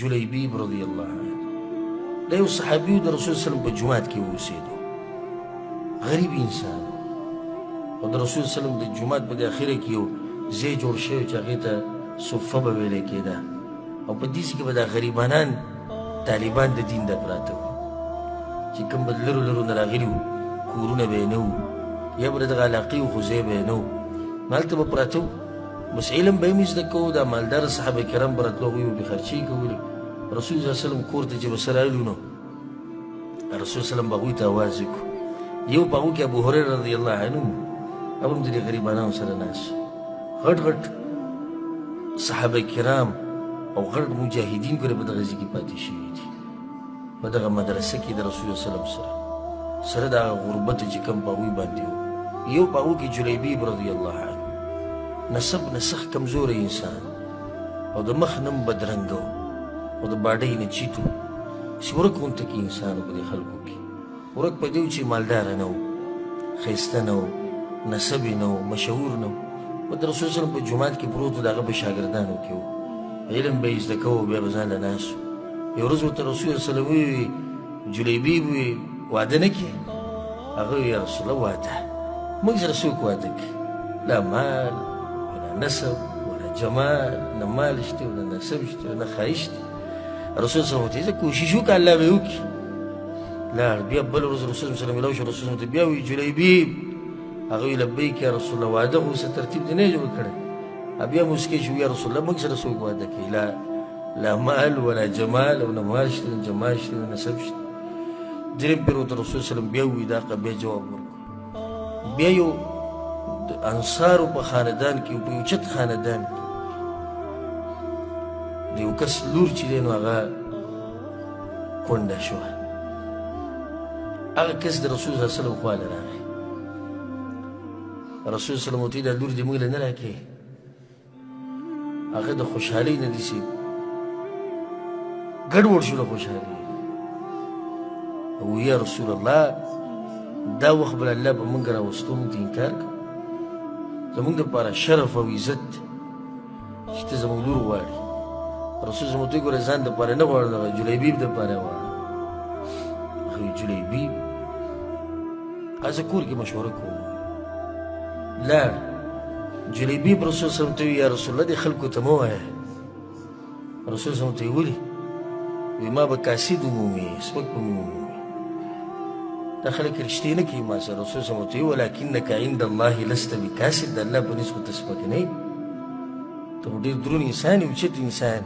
جلیبیب رضی الله عنه دا یو صحابي د رسول صلی الله علیه وسلم په جومات کې اوسېدو غریب انسان او د رسول صلی الله علیه وسلم د جومات په اخره کې یو ځای جوړ شوی چې هغې ته صفه به ویلی کېده او په دې کې به دا غریبانان طالبان د دین د پراته وو چې کوم به لرو لرو نه راغلي وو کورونه به یې نه وو یا به د دغه علاقې و خو ځای به یې نه وو نو هلته به پراته وو بس علم به یې هم زده کوو دا مالداره صحابه کرام به راتلو هغوی به بې خرچۍ کولې رسول صلی الله علیه وسلم کور ته چې به څه راغلو نو رسول صلی الله علیه وسلم به هغوی ته آواز وکړو یو په هغو کې ابو هریره رضی الله عنه هغه هم د دې غریبانانو سره ناست غټ غټ صحابه کرام او غټ مجاهدین ګوره په دغه ځای کې پاتې شوي دي په دغه مدرسه کې د رسول الله صلی الله علیه وسلم سره د هغه غربت چې کوم په هغوی باندې و یو په هغو کې جلیبیب رضی الله عنه نسب نه سخت کمزوری انسان او د مخ نه هم بدرنګه و او د باډۍ نه چیت و چې ورک غونته کې انسان و په دې خلکو کې ورک په دې و چې مالداره نه و ښایسته نه و نسب یې نه و مشهور نه و و د رسول صلی په جومات کې پروت و د هغه په شاګردانو کې و علم به یې زده کوو بیا به ځان له ناست و یو ورځ ورته رسول صلی وویل جلیبیب ووی واده نه کړې هغه وویل یا رسول الله واده موږ سره څوک واده کړي لا مال ولا نسب ولا جمال نه مال شته ولا نسب شته نه ښایست دی رسول صلی الله علیه وسلم کوشش وکړه الله به یې وکړي لاړ بیا بله ورځ رسول صلی الله علیه وسلم میلاو شو رسول صلی الله علیه وسلم بیا وایي جلیبیب هغه وایي لبیک یا رسول الله واده خو څه ترتیب دې نه جوړ کړی بیا موسکی شو یا رسول الله موږ سره څوک واده کوي لا مال ولا جمال او نه مال شته نه جمال شته نه نسب شته درېیم پیر ورته رسول صلی الله علیه وسلم بیا وایي دا بیا جواب ورکړو بیا یو د انصارو په خاندان کې په یو چت خاندان کې د یو کس لور چې دی نو هغه کونډه شوه هغه کس د رسول صلی الله علیه وسلم خواله راغی رسول صلی الله علیه وسلم ورته دا لور دې موږ له نه راکړې هغه د خوشحالۍ نه داسې ګډوډ شو له خوشحالۍ او یا رسول الله دا وخت بل الله به موږ راوستو موږ ته انکار کوو زموږ دپاره شرف او عزت چې ته زموږ لور غواړې رسول صلی الله علیه وسلم ګوره ځان دپاره نه غواړه دغه جلیبیب دپاره غواړه هغه جلیبیب زه کور کې مشوره کوم لاړ جلیبیب رسول صلی الله علیه وسلم ته وی یا رسول الله دې خلکو ته مه وایه رسول صلی الله علیه وسلم ته یې ولې وی ما به کاسد ومومي سپک به مې ومومي دا خلک رښتې نه کوي ما سره رسول صلی الله علیه وسلم ته وی ولکنک عند الله لست بکاسد د الله په نسبت ته سپک نه یې ته خو ډېر دروند انسان یې اوچت انسان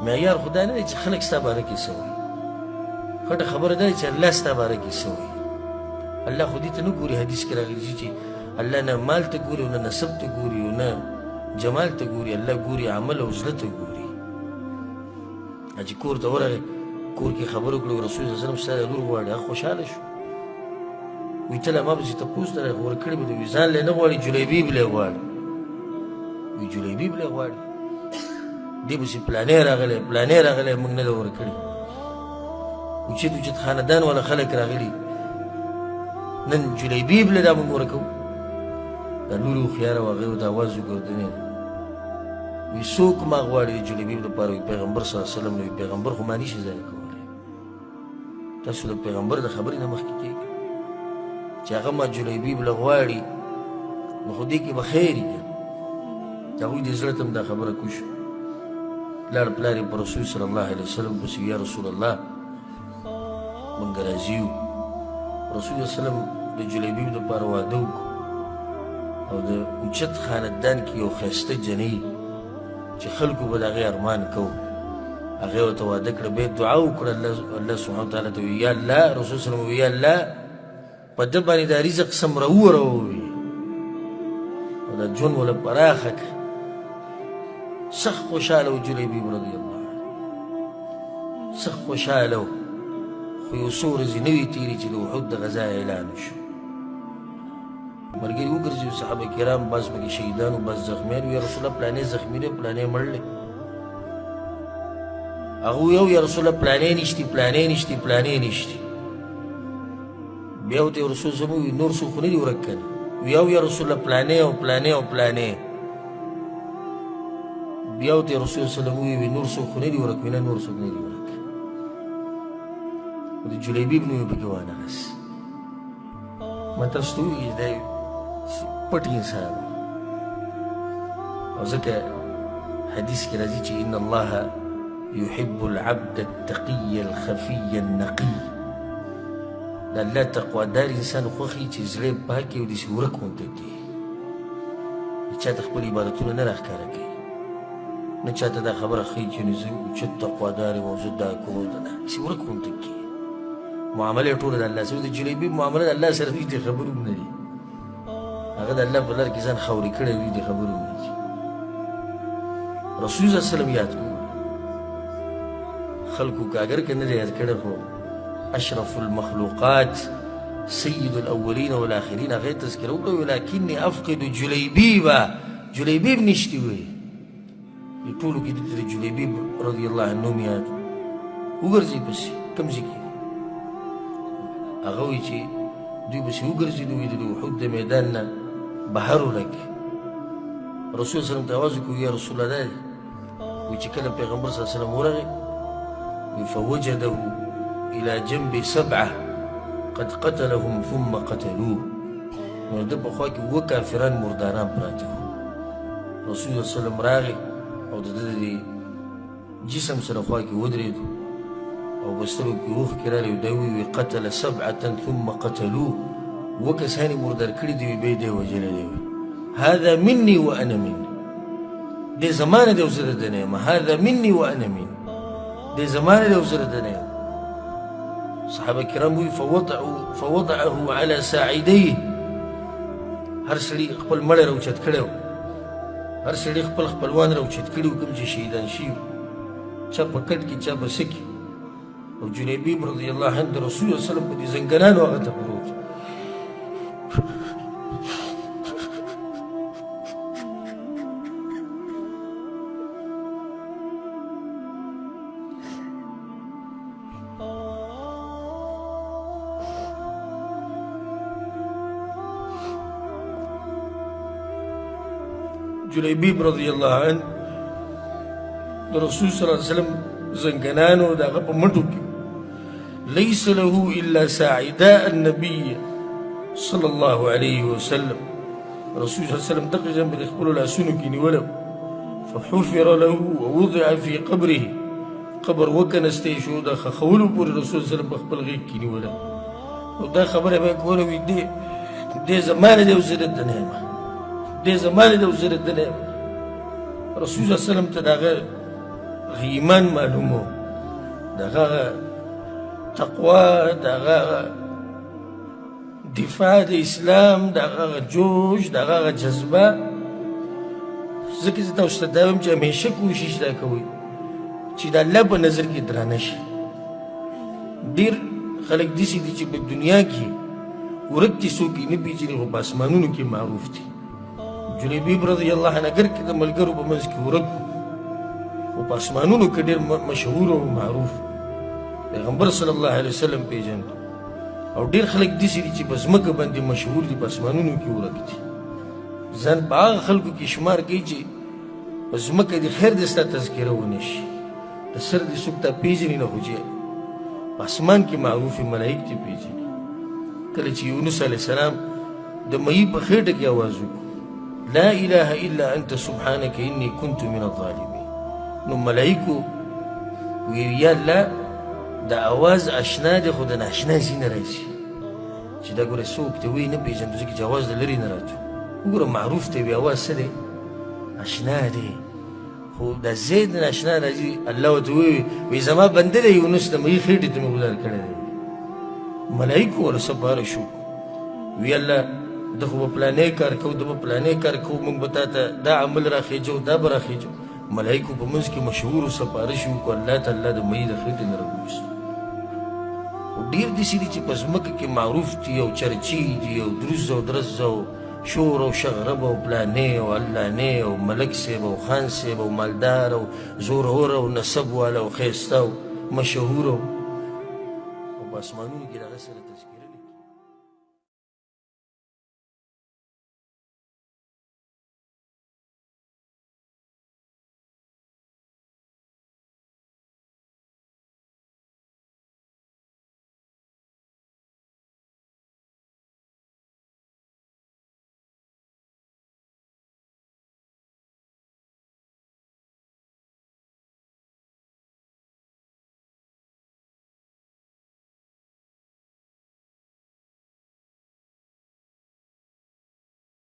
معیار خو دا نه دی چې خلک ستا باره کې څه وایي غټه خبره دا ده چې الله ستا باره کې څه وایي الله خو دې ته نه ګوري حدیث کې راغلي چې الله نه مال ته ګوري او نه نسب ته ګوري او نه جمال ته ګوري الله ګوري عمل او زړه ته ګوري چې کور ته ورغی کور کې خبرې وکړو رسول صلی الله علیه وسلم ستا د لور غواړي هغه خوشحاله شو وایي ته لا ما پسې تپوس ته ورکړی به دی وایي ځان لی نه غواړي جلیبیب لی غواړي وایي جلیبیب لی غواړي دې پسې پلانې راغلی موږ نه ده ورکړي اوچت اوچت خاندان والا خلک راغلي نن جلیبیب له دا موږ ورکوو دا لور هوښیاره وه هغې ورته اواز وکړ ورته ویې وایي څوک ما غواړي د جلیبیب لپاره وایي پیغمبر صلی الله علیه وسلم وایي پیغمبر خو ما نشي ضایع کولی تاسو د پیغمبر د خبرې نه مخکې کېږئ چې هغه ما جلیبیب له غواړي نو خو دې کې به خیر وي د هغوی د زړه ته هم دا خبره کوشو لاړ پلار یې په رسول صلی الله علیه وسلم پسې یا رسول الله موږ راضي یو رسول صلی الله علیه وسلم د جلیبیب دپاره واده وکړو او د اوچت خاندان کې یو ښایسته جنۍ چې خلکو به د هغې ارمان کوو هغې ورته واده کړه بیا دعا وکړه الله سبحانه وتعالی ته وایي یا الله رسول صلی الله علیه وسلم وایي یا الله په ده باندې دا رزق څومره ووروي او دا ژوند وله پراخه کړه سخت خوشحاله و جلیبیب رضی الله عنه سخت خوشحاله و خو یو څو ورځې نه وي تېرې چې د احد د غزا اعلان وشو ملګري وګرځي صحابه کرام بعض پکې شهیدان و بعض زخمیان و یا رسول الله پلانې زخمي دی پلانې مړ دی هغه ویل یا رسول الله پلانې نشتي بیا ورته رسول صلی الله علیه وسلم وویل نور څوک خو نه دي ورک کنه وی یا رسول الله پلانې او پلانې بیا ورته رسول صلی الله علیه وسلم وویل نور څوک خو نه دي ورک وینا نور څوک نه دي ورک د جلیبیب نوم یې پکې وانغست ما تاسو ته وویل دا پټ انسان او ځکه حدیث کې راځي چې ان الله يحب العبد التقي الخفي النقي د الله تقوادار انسان خوښي چې زړه یې پاک وي او داسې ورک غوندې کړي چا ته خپل عبادتونه نه راښکاره کوي نه چاته دا خبره ښیي چې زه اوچت تقوادار یم او زه دا کوم دا داسې ورک غوندې کړي معامله یې ټوله د الله سره د جلیبي معامله د الله سره دوی دې خبرو هم نه دي هغه د الله په لار کې ځان خاورې کړی دوی دې خبرو هم نه دي رسول صلی الله علیه وسلم یاد کړو خلقو که اگر که نه دی یاد کړی خو اشرف المخلوقات سید الاولین والآخرین هغه یې تذکره وکړه ولکني افقد جلیبیبه جلیبیب نشتی وی د ټولو کې دلته د جلیبیب رضی الله عنه نوم یاد وګرځئ پسې کوم ځای کې هغه وایي چې دوی پسې وګرځېدو وایي د احد د میدان نه بهر ولګي رسول صلی الله علیه وسلم ته آواز وکړو یا رسول الله دی وایي چې کله پیغمبر صلی الله علیه وسلم ورغی فوجده إلى جنب 7 قد قتلهم ثم قتلوه نو ده په خوا کې اووه کافران مرداران پراته وو رسول الله صلی الله علیه وسلم راغی او د ده د جسم سره خوا کې ودرېد او په سترګو کې اوښکې راغلې او دی وویل قتل 7 ثم قتلوه اووه کسان یې مردار کړي دي وي بیا یې دی وژلی دی هذا مني وانا من دې زما نه دی او زه د ده نه یم هذا مني وانا من دې زما نه دی او زه د ده نه یم صحابه کرام وی فوضعه على ساعديه هر سړي خپل مړی راوچت کړی و هر سړي خپل خپلوان راوچت کړي و کوم چې شهیدان شوي چا په کټ کې چا په څه کې او جلیبیب رضی الله عنه د رسول الله صلی الله علیه وسلم په دې زنګنانو هغه ته پروت جلیبیب رضی الله عنه د رسول صلی الله علیه وسلم زنګنانو د هغه په مټو کې ليس له الا ساعداء النبي صلی الله علیه وسلم رسول صلی الله علیه وسلم دغه جنب د خپلو لاسونو کې نیولی فحفر له ووضع في قبره قبر وکنستی شو د خښولو پورې رسول صلی الله علیه وسلم په خپل غېږ کې نیولی او دا خبره به یې کوله وي دې زما نه دی او زه دلته نه یم دې زما نه دی او زه دلته نه یم رسول صلی الله علیه وسلم ته د هغه ایمان معلوم و د هغه تقوا د هغه دفاع د اسلام د هغه جوش د هغه جذبه ځکه زه تاسو ته دا وایم چې همیشه کوشش دا کوئ چې د الله په نظر کې درانه شي ډېر خلک داسې دي چې په دنیا کې ورک دي څوک یې نه پېژني خو په اسمانونو کې معروف دي جلیبیب رضی الله عنه اگر که د ملګرو په منځ کې ورک خو په اسمانونو کې ډېر مشهور او معروف پیغمبر صلی الله علیه وسلم پېژند او ډېر خلک داسې دي چې په ځمکه باندې مشهور دي په اسمانونو کې ورک دي ځان په هغه خلکو کې شمار کوي چې په ځمکه د خیر د ستا تذکره ونه شي د سر دې څوک تا پېژني نه خو چې په اسمان کې معروف ملایک دې پېژني کله چې یونس علیه السلام د مهي په خېټه کې اواز وکړو لا اله الا انت سبحانك اني كنت من الظالمين نو ملائکو ویل یا الله دا اواز اشنا دی خو د ناشنا ځای نه راځي چې دا ګوره څوک ته وایي نه پېژنو ځکه چې اواز د لرې نه راځو وګوره معروف دی وي اواز څه دی اشنا دی خو دا ځای د ناشنا راځي الله ورته وایي زما بنده دی یونس د مهي خېټې ته مې ګزار کړی دی ملایکو ورله سپاره شو وی الله ده خو به پلانی کار کوو ده به پلانی کار کوو موږ به تا ته دا عمل راخېجو دا به راخېجو ملایکو په منځ کې مشهورو سپارش وکړو الله تعالی د مهي د خېټې نه راوویست خو ډېر داسې دي چې په ځمکه کې معروف دي او چرچي دي او دروز او درز او شور او شغرب او پلانی او علانې او ملک صاحب او خان صاحب او مالدار او زورور او نسب والا او ښایسته او مشهور او په اسمانونو کې د هغه سره تذکیر